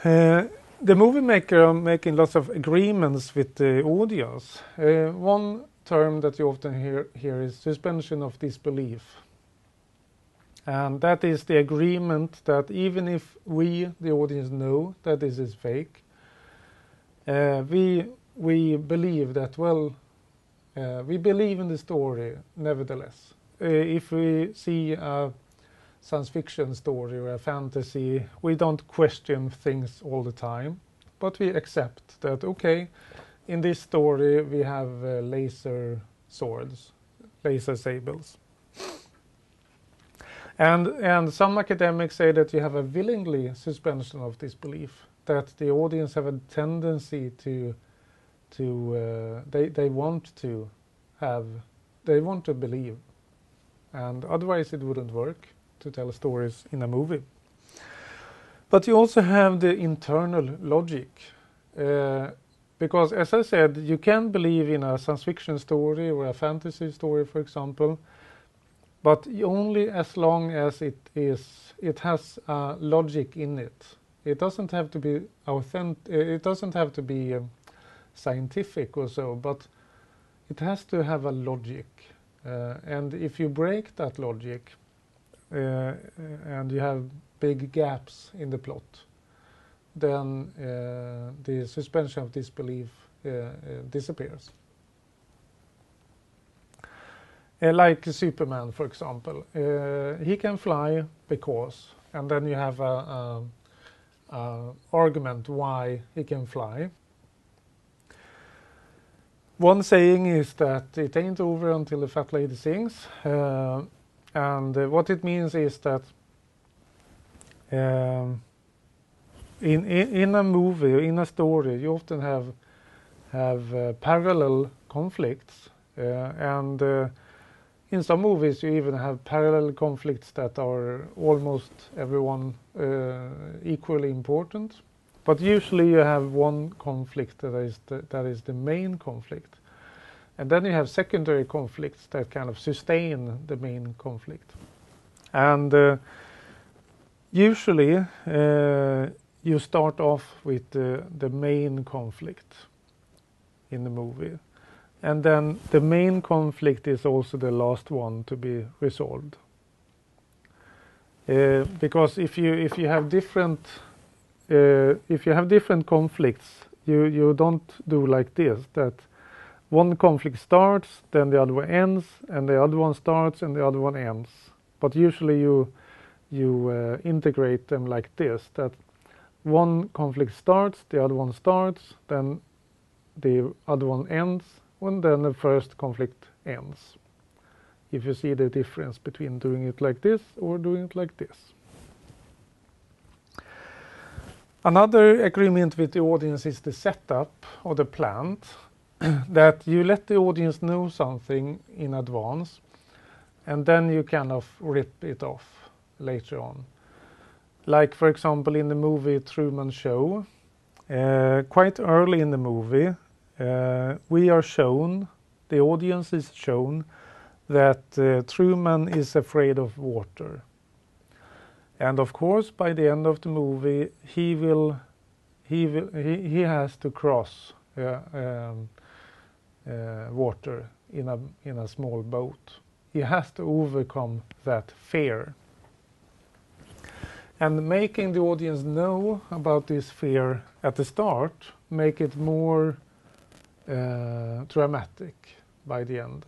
The movie maker are making lots of agreements with the audience. One term that you often hear is suspension of disbelief. And that is the agreement that even if we, the audience, know that this is fake, we believe that, we believe in the story nevertheless. If we see a science fiction story or a fantasy, we don't question things all the time, but we accept that, okay, in this story we have laser swords, laser sables. And some academics say that you have a willingly suspension of disbelief, that the audience have a tendency they want to believe, and otherwise it wouldn't work to tell stories in a movie. But you also have the internal logic, because as I said, you can believe in a science fiction story or a fantasy story, for example, but only as long as it has logic in it. It doesn't have to be authentic. It doesn't have to be scientific or so, but it has to have a logic. And if you break that logic, and you have big gaps in the plot, then the suspension of disbelief disappears. Like Superman, for example. He can fly because, and then you have a argument why he can fly. One saying is that it ain't over until the fat lady sings. And what it means is that in a movie, in a story, you often have parallel conflicts, and in some movies you even have parallel conflicts that are almost everyone equally important. But usually you have one conflict that is the main conflict. And then you have secondary conflicts that kind of sustain the main conflict. And usually you start off with the main conflict in the movie. And then the main conflict is also the last one to be resolved. Because if you have different conflicts, you don't do like this, that one conflict starts, then the other one ends, and the other one starts, and the other one ends. But usually you integrate them like this, that one conflict starts, the other one starts, then the other one ends, and then the first conflict ends. If you see the difference between doing it like this or doing it like this. Another agreement with the audience is the setup or the plant, that you let the audience know something in advance, and then you kind of rip it off later on. Like, for example, in the movie Truman Show, quite early in the movie, the audience is shown that Truman is afraid of water. And of course, by the end of the movie, he has to cross water in a small boat. He has to overcome that fear. And making the audience know about this fear at the start make it more dramatic by the end.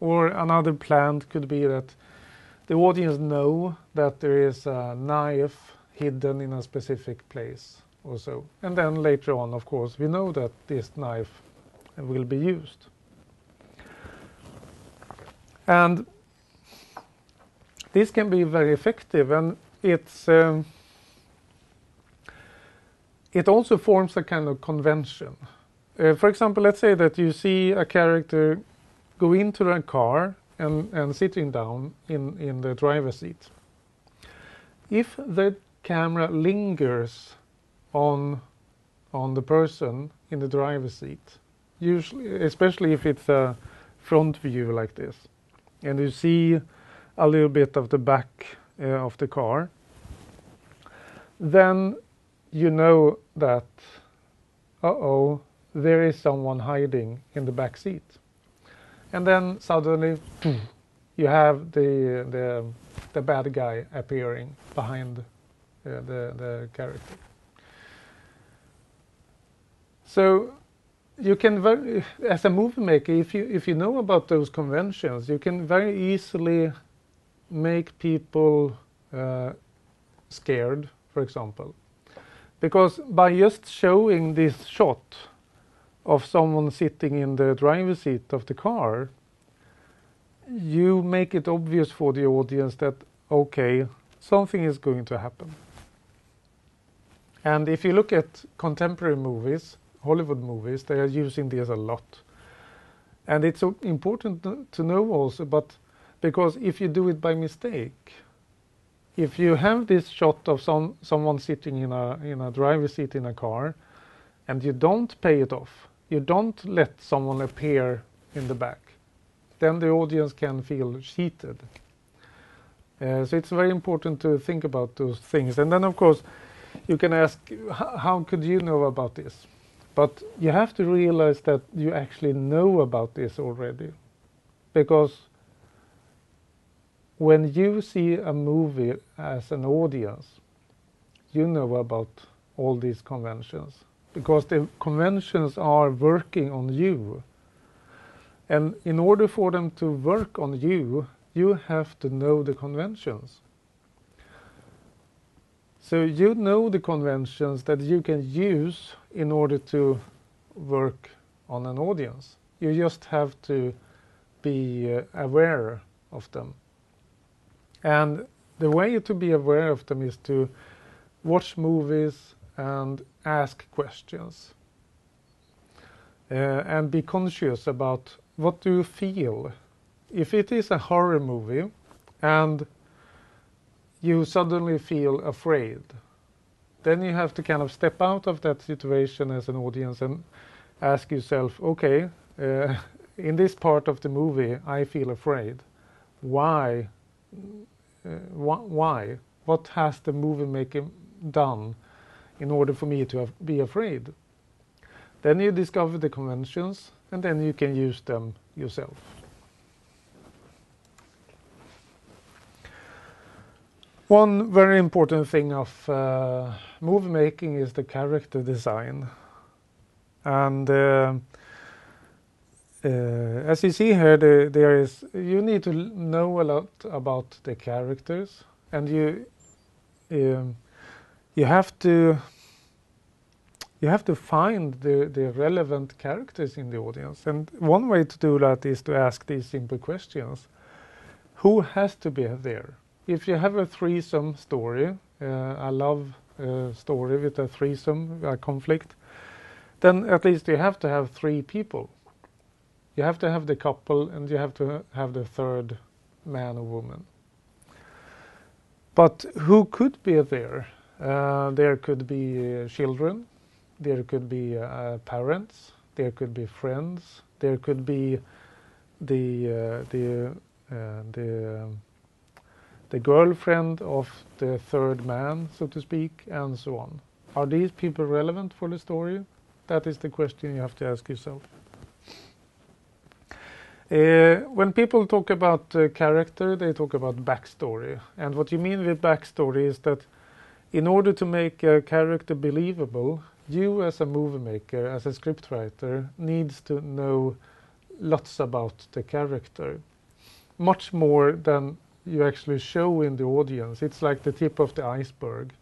Or another plant could be that the audience know that there is a knife hidden in a specific place or so. And then later on, of course, we know that this knife will be used. And this can be very effective, and it also forms a kind of convention. For example, let's say that you see a character go into a car and sitting down in the driver's seat. If the camera lingers on the person in the driver's seat, usually, especially if it's a front view like this, and you see a little bit of the back of the car, then you know that, uh-oh, there is someone hiding in the back seat. And then suddenly you have the bad guy appearing behind the character. So you can as a movie maker, if you know about those conventions, you can very easily make people scared, for example. Because by just showing this shot of someone sitting in the driver's seat of the car, you make it obvious for the audience that, okay, something is going to happen. And if you look at contemporary movies, Hollywood movies, they are using this a lot. And it's so important to know also, but because if you do it by mistake, if you have this shot of someone sitting in a driver's seat in a car, and you don't pay it off, you don't let someone appear in the back, then the audience can feel cheated. So it's very important to think about those things. And then, of course, you can ask, how could you know about this? But you have to realize that you actually know about this already. Because when you see a movie as an audience, you know about all these conventions. Because the conventions are working on you. And in order for them to work on you, you have to know the conventions. So you know the conventions that you can use in order to work on an audience. You just have to be aware of them. And the way to be aware of them is to watch movies and ask questions. And be conscious about what do you feel. If it is a horror movie and you suddenly feel afraid, then you have to kind of step out of that situation as an audience and ask yourself, okay, in this part of the movie I feel afraid. Why? Why? What has the movie maker done in order for me to be afraid? Then you discover the conventions, and then you can use them yourself. One very important thing of movie making is the character design. And as you see here, you need to know a lot about the characters, and you have to find the relevant characters in the audience. And one way to do that is to ask these simple questions. Who has to be there? If you have a threesome story, a love story with a threesome, a conflict, then at least you have to have three people. You have to have the couple, and you have to have the third man or woman. But who could be there? There could be children, there could be parents, there could be friends, there could be the girlfriend of the third man, so to speak, and so on. Are these people relevant for the story? That is the question you have to ask yourself. When people talk about character, they talk about backstory. And what you mean with backstory is that in order to make a character believable, you as a movie maker, as a scriptwriter, needs to know lots about the character. Much more than you actually show in the audience. It's like the tip of the iceberg.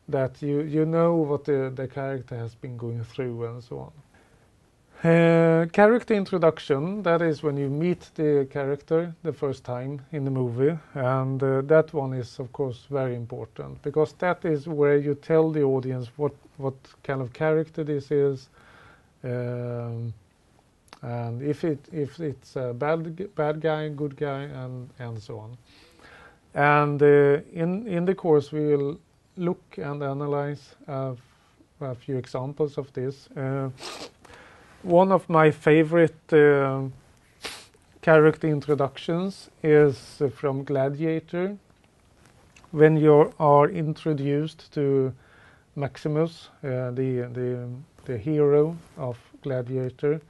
That you know what the character has been going through and so on. Character introduction, that is when you meet the character the first time in the movie, and that one is of course very important, because that is where you tell the audience what kind of character this is, and if it's a bad guy, good guy, and so on. And in the course we will look and analyze a few examples of this. One of my favorite character introductions is from Gladiator, when you are introduced to Maximus, the hero of Gladiator.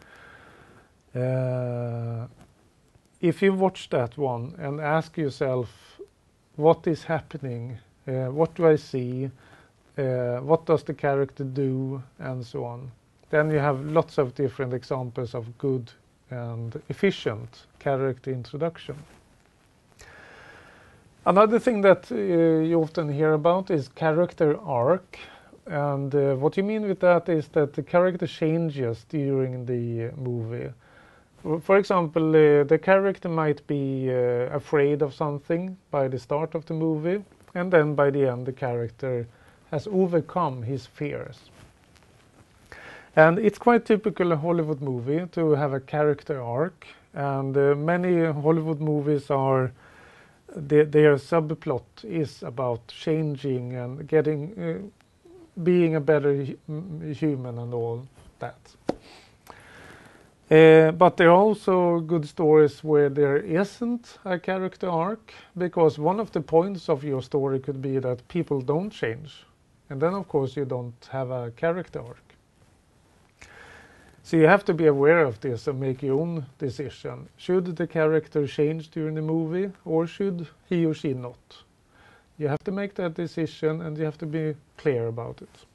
If you watch that one and ask yourself, what is happening? What do I see? What does the character do? And so on. Then you have lots of different examples of good and efficient character introduction. Another thing that you often hear about is character arc. And what you mean with that is that the character changes during the movie. For example, the character might be afraid of something by the start of the movie, and then by the end the character has overcome his fears. And it's quite typical a Hollywood movie to have a character arc, and many Hollywood movies are their subplot is about changing and getting being a better human and all that. But there are also good stories where there isn't a character arc, because one of the points of your story could be that people don't change. And then of course you don't have a character arc. So you have to be aware of this and make your own decision. Should the character change during the movie, or should he or she not? You have to make that decision and you have to be clear about it.